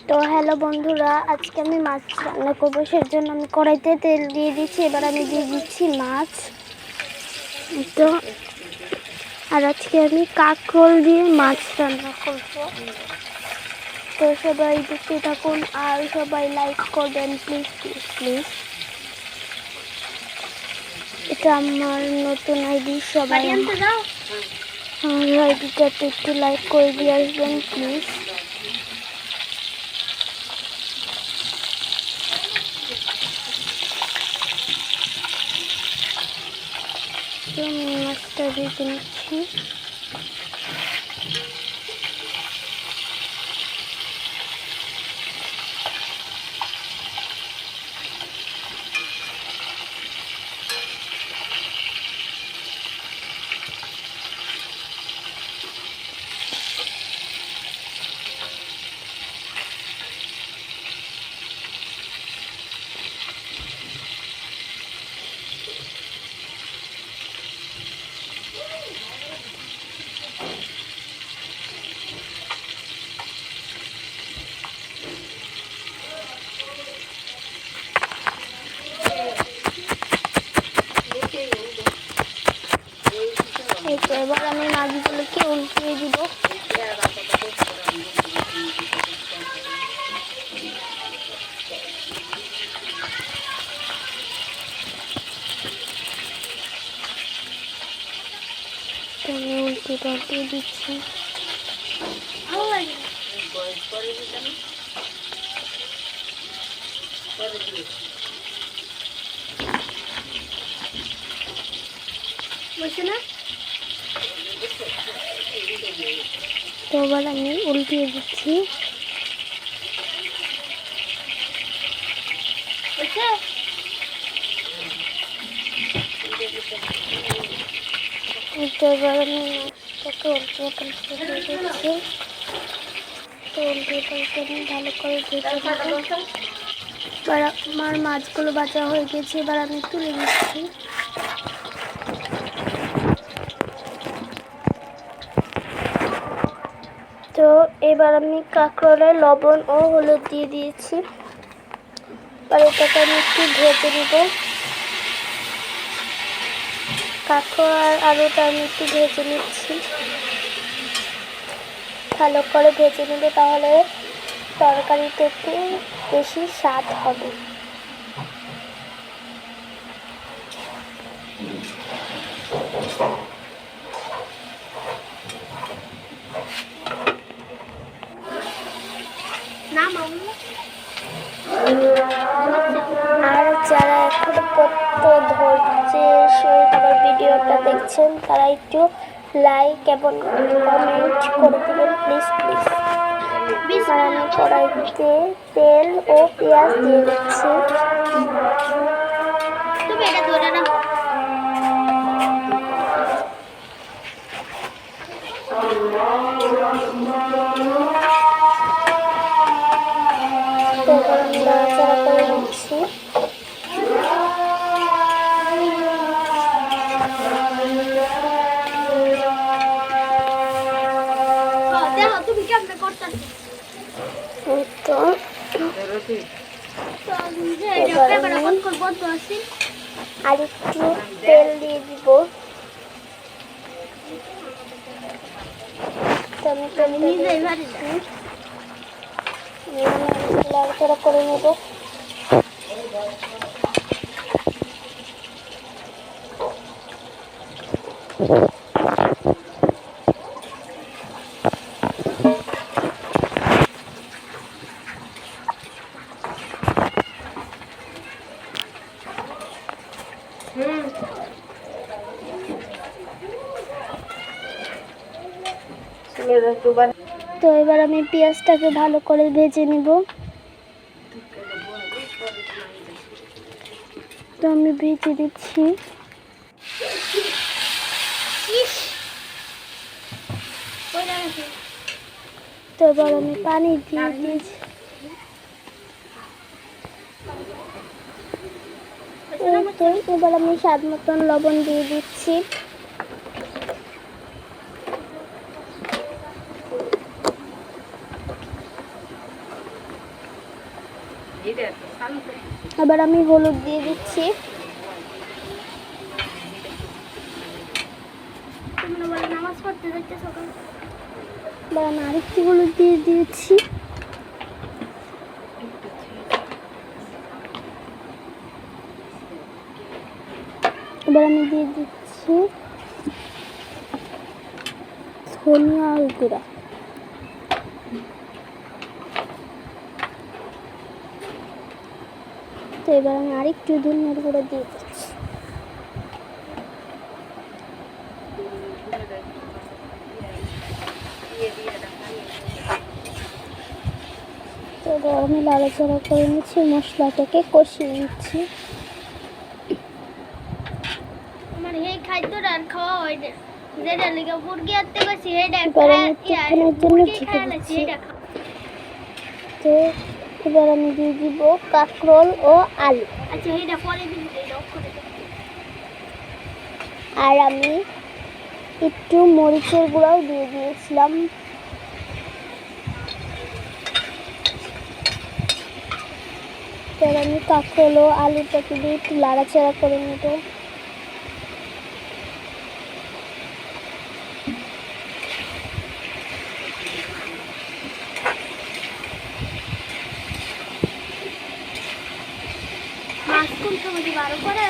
তো হ্যালো বন্ধুরা, আজকে আমি মাছ রান্না করবো। সেই জন্য আমি কড়াইতে তেল দিয়ে দিচ্ছি। এবার আমি দিয়ে দিচ্ছি মাছ। তো আর আজকে আমি কাঁকরোল দিয়ে মাছ রান্না করবো। তো সবাই দেখতে থাকুন আর সবাই লাইক করবেন প্লিজ প্লিজ প্লিজ। এটা আমার নতুন আইডি, সবাই আমার আইডিটাতে একটু লাইক করে দিয়ে আসবেন প্লিজ। তো আমি মাছটা ভেজে নিচ্ছি। এবার আমি মাছগুলোকে উল্টিয়ে দিব। আমি উল্টে পাল্টে দিচ্ছি। বলছে না, তো এবার আমি উল্টিয়ে দিচ্ছি। এবার আমি মাছটাকে উল্টিয়ে পাল্টে দিয়ে দিচ্ছি। তো উল্টিয়ে পাল্টে আমি ভালো করে ভেজে দেবো। এবার আমার মাছগুলো ভাজা হয়ে গেছে, এবার আমি তুলে নিচ্ছি। তো এবার আমি কাঁকরোলে লবণ ও হলুদ দিয়ে দিয়েছি। এবার এটাকে আমি একটু ভেজে নেব। কাঁকরোল আর আলুটা আমি একটু ভেজে নিচ্ছি, ভালো করে ভেজে নেব, তাহলে তরকারিতে একটু বেশি স্বাদ হবে। আর যারা এখন পর্যন্ত ধৈর্যের সহিত আমার ভিডিওটা দেখছেন, তারা একটু লাইক এবং কমেন্ট করে দেবেন প্লিজ প্লিজ। আর আমি কড়াইতে তেল ও পেঁয়াজ দিয়ে দিচ্ছি। এবার আমি নাড়াচাড়া করে নিচ্ছি। আর একটু তেল দিয়ে দিব। নাড়াচাড়া করে নেব। তো এবার আমি পেঁয়াজটাকে ভালো করে ভেজে নেব। তো আমি ভেজে দিচ্ছি। তো এবার আমি পানি দিয়ে দিয়েছি। এবার আমি স্বাদ মতন লবণ দিয়ে দিচ্ছি। এবার আমি হলুদ দিয়ে দিচ্ছি। নামাজ পড়তে যাচ্ছে সকাল। এবার আমি আরেকটু হলুদ দিয়ে দিয়েছি। এবার আমি দিয়ে দিচ্ছি ধনিয়ার গুঁড়া। তো এবার আমি আরেকটু ধনিয়ার গুঁড়া দিয়ে দিচ্ছি। তো এবার আমি নাড়াচাড়া করে নিচ্ছি, মশলাটাকে কষিয়ে নিচ্ছি। আমার এই খাদ্যটা আর খাওয়া হয় না, যেটা লেগে মুরগি আনতে গেছি এটা কিছুক্ষণের জন্য ঢেকে দিচ্ছি। তো এবার আমি দিয়ে দিব কাঁকরোল ও আলু। আচ্ছা এটা পরে দিবি, এটা অফ করে দে। আর আমি একটু মরিচের গুঁড়াও দিয়ে দিয়েছিলাম। এবার আমি কাঁকরোল ও আলুটাকে দিয়ে একটু নাড়াচাড়া করে নেব। মাছ কোন সময় 12 করে